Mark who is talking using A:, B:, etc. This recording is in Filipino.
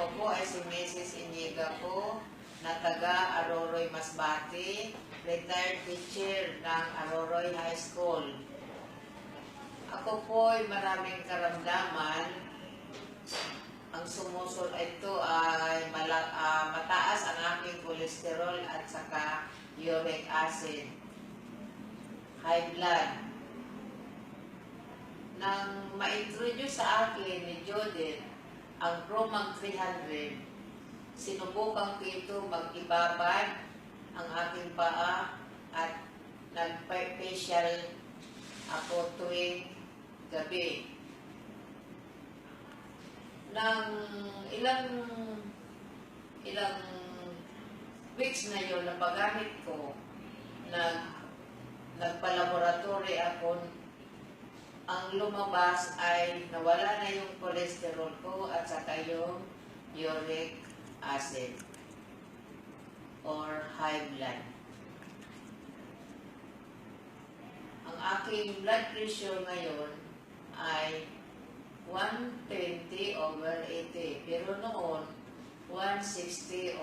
A: Ako po ay si Mrs. Iniga po, na taga Aroroy, Masbate, retired teacher ng Aroroy High School. Ako po ay maraming karamdaman. Ang sumusunod ito ay mataas ang aking kolesterol at saka uric acid, high blood. Nang ma-introduce sa akin ni Judith ang Promag 300, sinubukan ko ito mag-ibabad ang aking paa at nag-facial ako tuwing gabi. Nang ilang weeks na yun na paggamit ko, nagpa-laboratory ako. Ang lumabas ay nawala na yung cholesterol ko at saka yung uric acid or high blood. Ang aking blood pressure ngayon ay 120/80, pero noon 160/90.